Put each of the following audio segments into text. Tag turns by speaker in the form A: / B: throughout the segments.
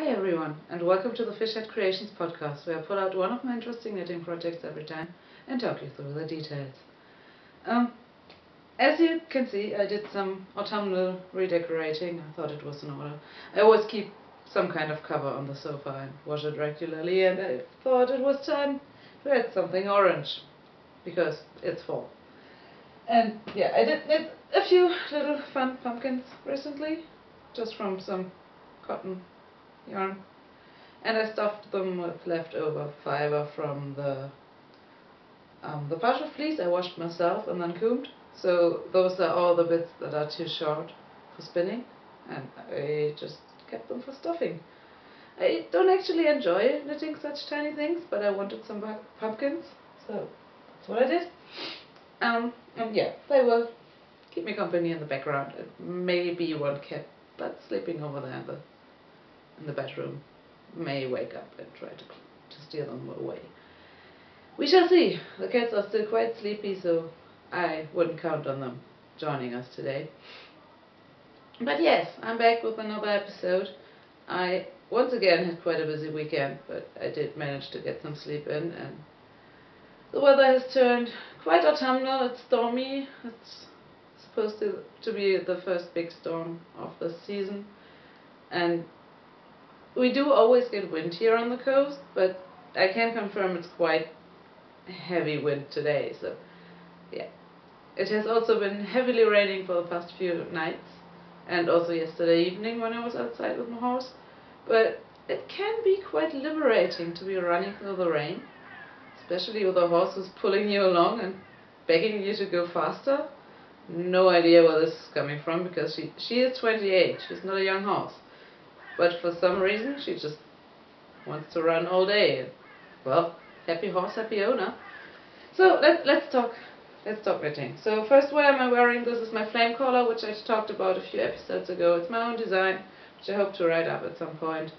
A: Hi everyone, and welcome to the Fishhead Creations podcast, where I pull out one of my interesting knitting projects every time and talk you through the details. As you can see, I did some autumnal redecorating. I thought it was in order. I always keep some kind of cover on the sofa and wash it regularly, and I thought it was time to add something orange, because it's fall. And yeah, I did a few little fun pumpkins recently, just from some cotton yarn, and I stuffed them with leftover fiber from the partial fleece I washed myself and then combed. So those are all the bits that are too short for spinning, and I just kept them for stuffing. I don't actually enjoy knitting such tiny things, but I wanted some pumpkins, so that's what I did. And yeah, they will keep me company in the background. Maybe one cat that's sleeping over there in the bedroom may wake up and try to steal them away. We shall see. The cats are still quite sleepy, so I wouldn't count on them joining us today. But yes, I'm back with another episode. I once again had quite a busy weekend, but I did manage to get some sleep in, and the weather has turned quite autumnal. It's stormy. It's supposed to be the first big storm of the season, and we do always get wind here on the coast, but I can confirm it's quite heavy wind today, so yeah. It has also been heavily raining for the past few nights, and also yesterday evening when I was outside with my horse, but it can be quite liberating to be running through the rain, especially with a horse who's pulling you along and begging you to go faster. No idea where this is coming from, because she is 28, she's not a young horse, but for some reason she just wants to run all day. Well, happy horse, happy owner. So let's talk knitting. So first, what am I wearing? This is my flame collar, which I talked about a few episodes ago. It's my own design, which I hope to write up at some point.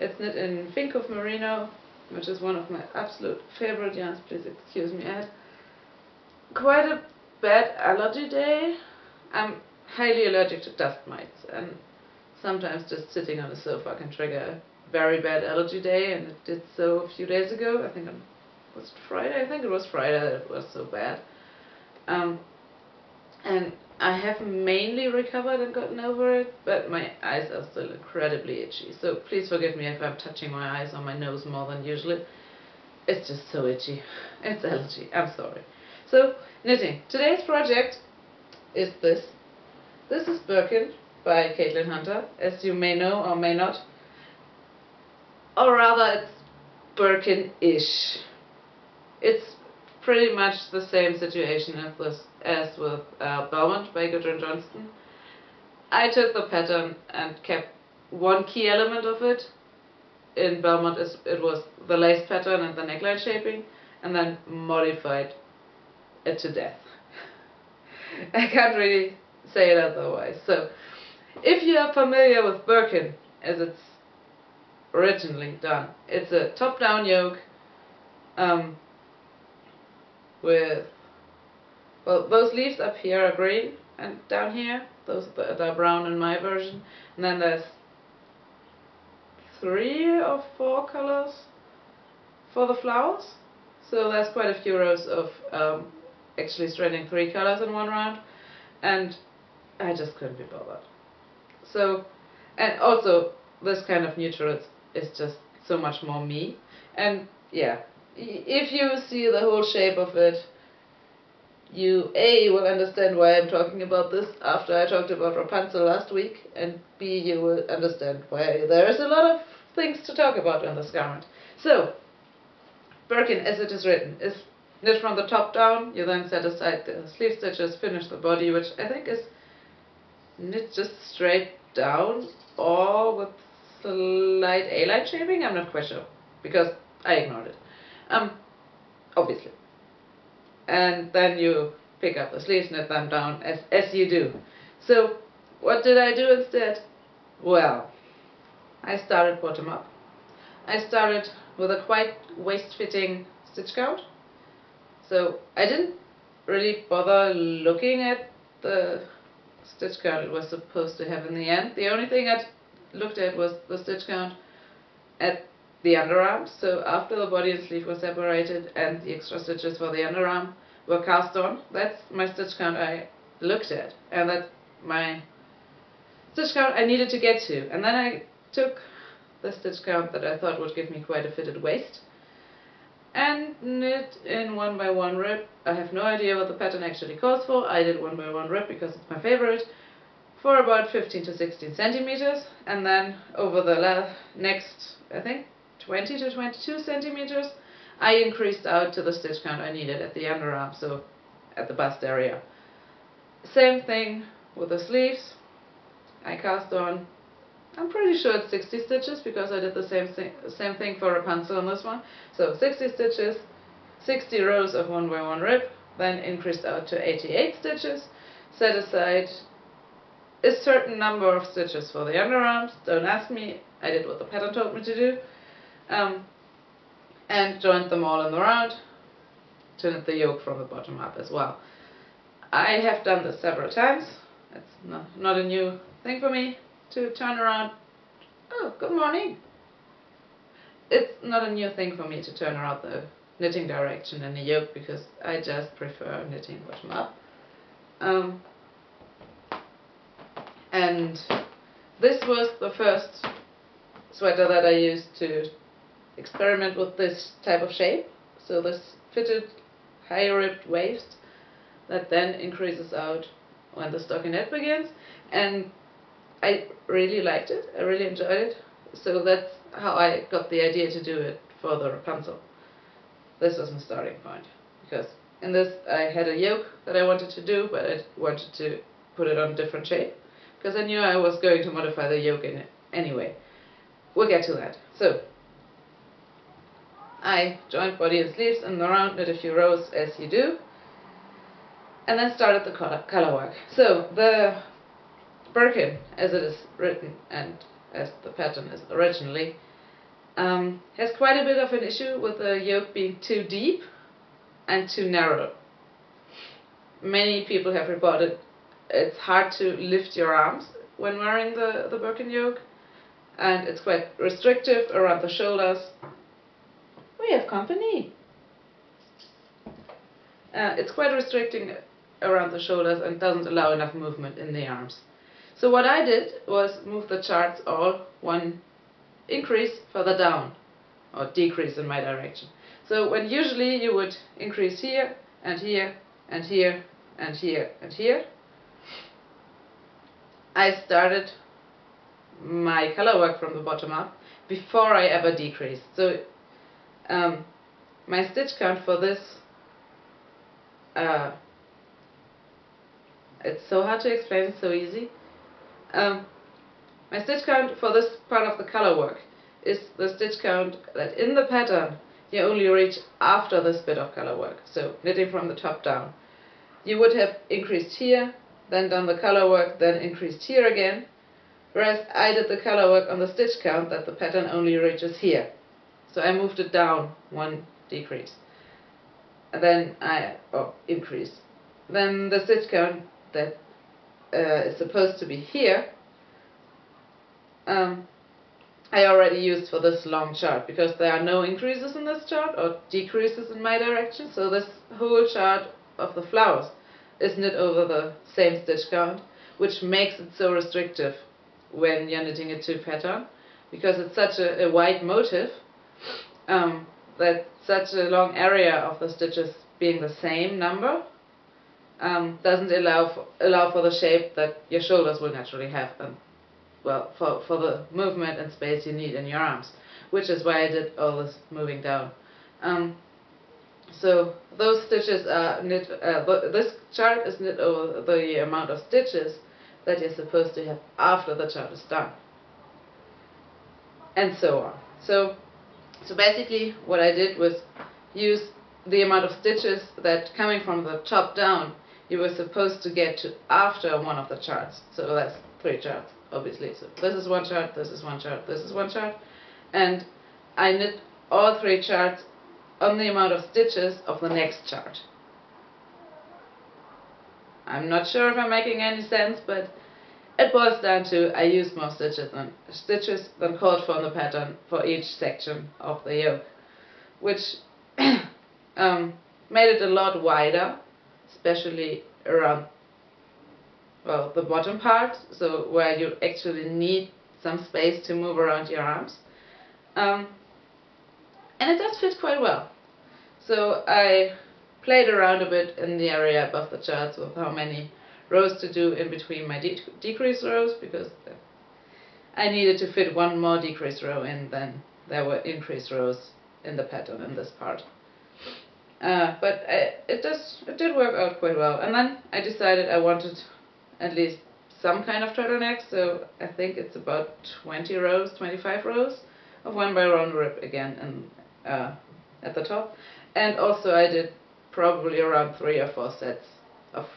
A: It's knit in Pink of Merino, which is one of my absolute favorite yarns. Please excuse me, I had quite a bad allergy day. I'm highly allergic to dust mites, and sometimes just sitting on the sofa can trigger a very bad allergy day, and it did so a few days ago. I think it was Friday. I think it was Friday that it was so bad. And I have mainly recovered and gotten over it, but my eyes are still incredibly itchy. So please forgive me if I'm touching my eyes or my nose more than usually. It's just so itchy. It's allergy. I'm sorry. So, knitting. Today's project is this. This is Birkin by Caitlin Hunter, as you may know or may not. Or rather, it's Birkin-ish. It's pretty much the same situation as with Belmont by Gudrun Johnston. I took the pattern and kept one key element of it. In Belmont, it was the lace pattern and the neckline shaping, and then modified it to death. I can't really say it otherwise. So, if you are familiar with Birkin, as it's originally done, it's a top-down yoke with, well, those leaves up here are green, and down here, those are brown in my version, and then there's 3 or 4 colors for the flowers, so there's quite a few rows of actually straining 3 colors in one round, and I just couldn't be bothered. So, and also this kind of neutral is just so much more me, and yeah, if you see the whole shape of it, you A, will understand why I'm talking about this after I talked about Rapunzel last week, and B, you will understand why there is a lot of things to talk about in this garment. So, Birkin, as it is written, is knit from the top down. You then set aside the sleeve stitches, finish the body, which I think is knit just straight down or with slight A-line shaping. I'm not quite sure, because I ignored it. Obviously. And then you pick up the sleeves, knit them down as you do. So what did I do instead? Well, I started bottom up. I started with a quite waist-fitting stitch count. So I didn't really bother looking at the stitch count it was supposed to have in the end. The only thing I looked at was the stitch count at the underarm. So after the body and sleeve were separated and the extra stitches for the underarm were cast on, that's my stitch count I looked at, and that's my stitch count I needed to get to. And then I took the stitch count that I thought would give me quite a fitted waist and knit in 1x1 rib. I have no idea what the pattern actually calls for. I did 1x1 rib because it's my favorite, for about 15 to 16 centimeters, and then over the next, I think, 20 to 22 centimeters, I increased out to the stitch count I needed at the underarm, so at the bust area. Same thing with the sleeves. I cast on, I'm pretty sure it's 60 stitches because I did the same thing for Rapunzel on this one. So 60 stitches, 60 rows of 1x1 rib, then increased out to 88 stitches, set aside a certain number of stitches for the underarms. Don't ask me, I did what the pattern told me to do, and joined them all in the round to knit the yoke from the bottom up as well. I have done this several times. It's not a new thing for me to turn around. Oh, good morning. It's not a new thing for me to turn around the knitting direction in the yoke because I just prefer knitting bottom up. And this was the first sweater that I used to experiment with this type of shape. So this fitted high ribbed waist that then increases out when the stockinette begins, and I really liked it. I really enjoyed it. So that's how I got the idea to do it for the Rapunzel. This was my starting point, because in this I had a yoke that I wanted to do, but I wanted to put it on a different shape, because I knew I was going to modify the yoke in it anyway. We'll get to that. So I joined body and sleeves in the round, knit a few rows as you do, and then started the color work. So the Birkin, as it is written and as the pattern is originally, has quite a bit of an issue with the yoke being too deep and too narrow. Many people have reported it's hard to lift your arms when wearing the Birkin yoke, and it's quite restrictive around the shoulders. We have company. It's quite restricting around the shoulders and doesn't allow enough movement in the arms. So what I did was move the charts all one increase further down, or decrease in my direction. So when usually you would increase here and here and here and here and here, I started my color work from the bottom up before I ever decreased. So my stitch count for this, it's so hard to explain, it's so easy. My stitch count for this part of the color work is the stitch count that in the pattern you only reach after this bit of color work. So knitting from the top down. You would have increased here, then done the color work, then increased here again, whereas I did the color work on the stitch count that the pattern only reaches here. So I moved it down one decrease, and then increase. Then the stitch count that is supposed to be here, I already used for this long chart, because there are no increases in this chart or decreases in my direction. So this whole chart of the flowers is knit over the same stitch count, which makes it so restrictive when you're knitting a two pattern, because it's such a wide motif that such a long area of the stitches being the same number doesn't allow for the shape that your shoulders will naturally have, and well, for the movement and space you need in your arms, which is why I did all this moving down. So those stitches are knit, this chart is knit over the amount of stitches that you're supposed to have after the chart is done, and so on. So basically what I did was use the amount of stitches that, coming from the top down, you were supposed to get to after one of the charts. So that's 3 charts, obviously. So this is one chart, this is one chart, this is one chart, and I knit all 3 charts on the amount of stitches of the next chart. I'm not sure if I'm making any sense, but it boils down to I use more stitches than called for in the pattern for each section of the yoke, which made it a lot wider, especially around, well, the bottom part, so where you actually need some space to move around your arms. And it does fit quite well. So I played around a bit in the area above the charts with how many rows to do in between my decrease rows, because I needed to fit one more decrease row in than there were increase rows in the pattern in this part. But it did work out quite well. And then I decided I wanted at least some kind of turtleneck, so I think it's about 20 rows, 25 rows of 1x1 rib again at the top. And also I did probably around 3 or 4 sets of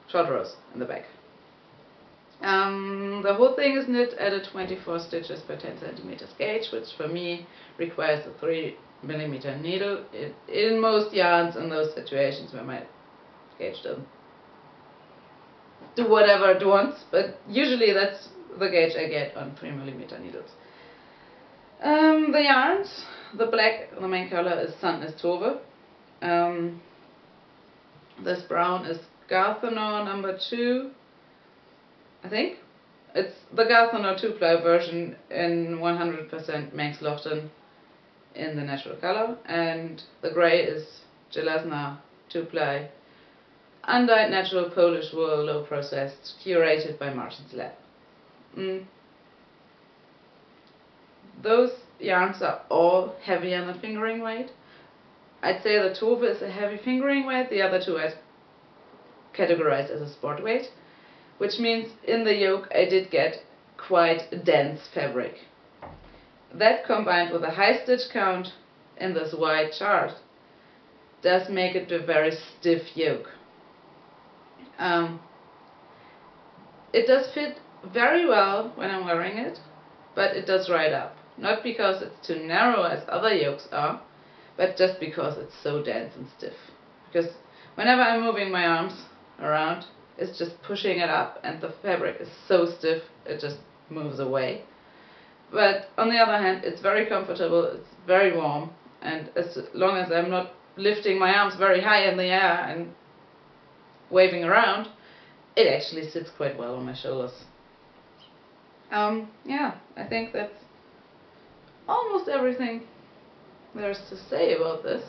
A: short rows in the back. The whole thing is knit at a 24 stitches per 10 centimeters gauge, which for me requires a 3mm needle in most yarns in those situations where my gauge doesn't do whatever it wants, but usually that's the gauge I get on 3mm needles. The yarns, the black, the main color is Sun is Tove. This brown is Garthenor number 2, I think. It's the Garthenor 2-ply version in 100% Manx Loughton in the natural color, and the grey is Jelazna 2-ply, undyed natural Polish wool, low processed, curated by Martin's Lab. Those yarns are all heavy on the fingering weight. I'd say the Tove is a heavy fingering weight, the other two I'd categorize as a sport weight, which means in the yoke I did get quite dense fabric. That combined with a high stitch count in this wide chart does make it a very stiff yoke. It does fit very well when I'm wearing it, but it does ride up. Not because it's too narrow as other yokes are, but just because it's so dense and stiff. Because whenever I'm moving my arms around, it's just pushing it up, and the fabric is so stiff it just moves away. But on the other hand, it's very comfortable, it's very warm, and as long as I'm not lifting my arms very high in the air and waving around, it actually sits quite well on my shoulders. Yeah, I think that's almost everything there's to say about this.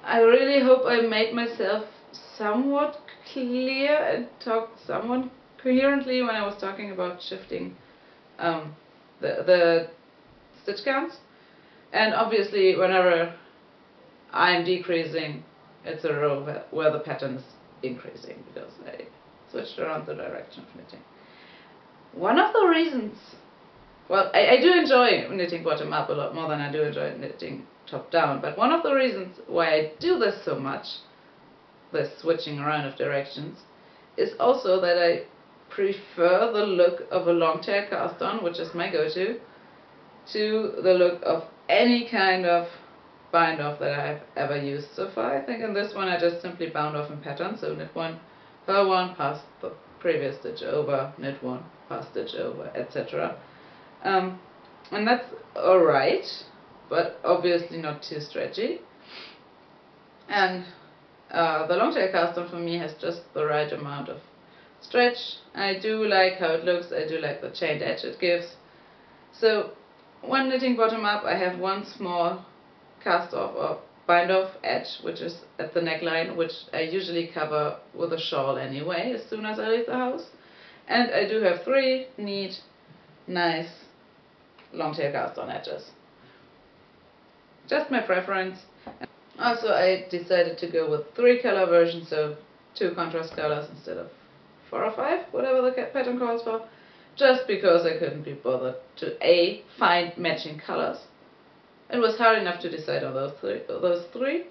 A: I really hope I made myself somewhat clear and talked somewhat coherently when I was talking about shifting the stitch counts. And obviously whenever I'm decreasing, it's a row where the pattern is increasing, because I switched around the direction of knitting. One of the reasons, well, I do enjoy knitting bottom up a lot more than I do enjoy knitting top down, but one of the reasons why I do this so much, this switching around of directions, is also that I prefer the look of a long tail cast on, which is my go-to, to the look of any kind of bind off that I've ever used so far. I think in this one I just simply bound off in pattern, so knit one, purl one, pass the previous stitch over, knit one, pass stitch over, etc. And that's alright, but obviously not too stretchy. And the long tail cast on for me has just the right amount of stretch. I do like how it looks, I do like the chained edge it gives. So when knitting bottom up, I have one small cast off or bind off edge, which is at the neckline, which I usually cover with a shawl anyway as soon as I leave the house. And I do have 3 neat, nice long tail cast on edges. Just my preference. Also, I decided to go with 3 color versions, so 2 contrast colors instead of 4 or 5, whatever the pattern calls for, just because I couldn't be bothered to A, find matching colors. It was hard enough to decide on those three,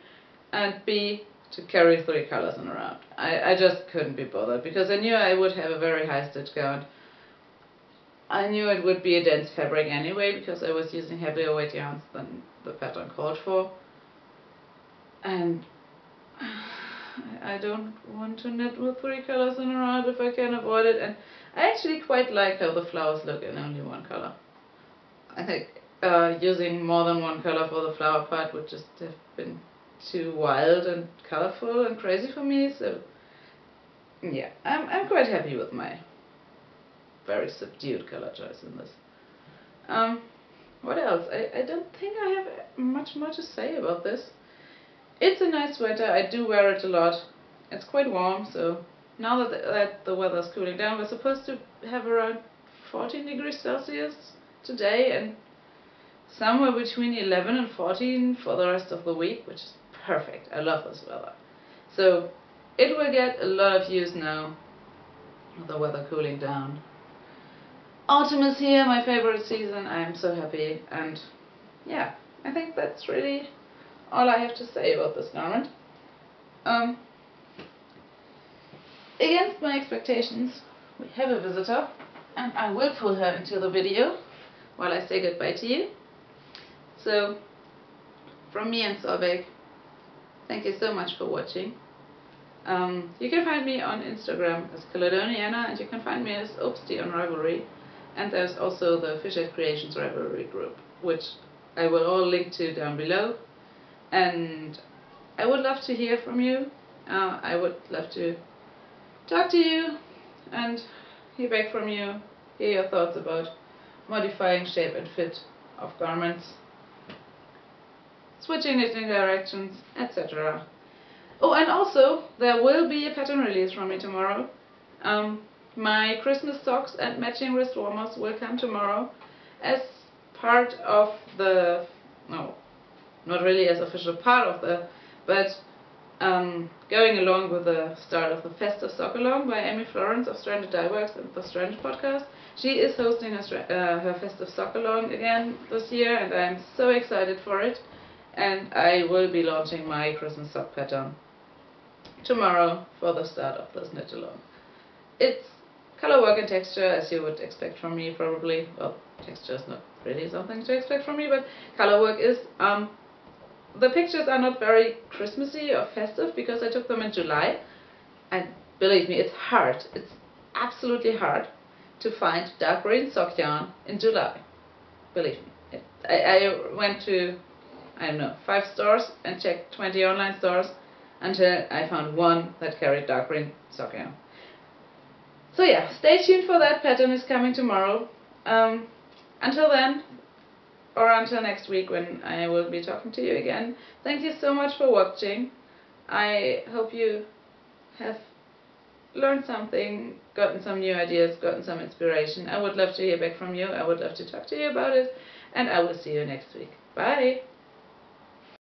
A: and B, to carry 3 colors in around. I just couldn't be bothered, because I knew I would have a very high stitch count. I knew it would be a dense fabric anyway, because I was using heavier weight yarns than the pattern called for. And I don't want to knit with 3 colors in a row if I can avoid it, and I actually quite like how the flowers look in only one color. I think using more than one color for the flower part would just have been too wild and colorful and crazy for me, so yeah, I'm quite happy with my very subdued color choice in this. What else? I don't think I have much more to say about this. It's a nice sweater, I do wear it a lot. It's quite warm, so now that the weather's cooling down, we're supposed to have around 14 degrees Celsius today and somewhere between 11 and 14 for the rest of the week, which is perfect. I love this weather. So it will get a lot of use now with the weather cooling down. Autumn is here, my favorite season. I am so happy, and yeah, I think that's really all I have to say about this garment. Against my expectations, we have a visitor, and I will pull her into the video while I say goodbye to you. So, from me and Solveig, thank you so much for watching. You can find me on Instagram as Caledoniana, and you can find me as Obsty on Ravelry. And there's also the Fishhead Creations Ravelry group, which I will all link to down below. And I would love to hear from you. I would love to talk to you and hear back from you, hear your thoughts about modifying shape and fit of garments, switching knitting directions, etc. Oh, and also, there will be a pattern release from me tomorrow. My Christmas socks and matching wrist warmers will come tomorrow as part of the, no, not really as official part of the, but going along with the start of the Festive Sock Along by Amy Florence of Stranded Dye Works and the Stranded podcast. She is hosting her Festive Sock Along again this year, and I'm so excited for it. And I will be launching my Christmas sock pattern tomorrow for the start of this knit along. It's color work and texture, as you would expect from me, probably. Well, texture is not really something to expect from me, but color work is. The pictures are not very Christmassy or festive because I took them in July, and believe me, it's hard. It's absolutely hard to find dark green sock yarn in July. Believe me. I went to, I don't know, 5 stores and checked 20 online stores until I found one that carried dark green sock yarn. So yeah, stay tuned for that. Pattern is coming tomorrow. Until then, or until next week when I will be talking to you again, thank you so much for watching. I hope you have learned something, gotten some new ideas, gotten some inspiration. I would love to hear back from you. I would love to talk to you about it, and I will see you next week. Bye!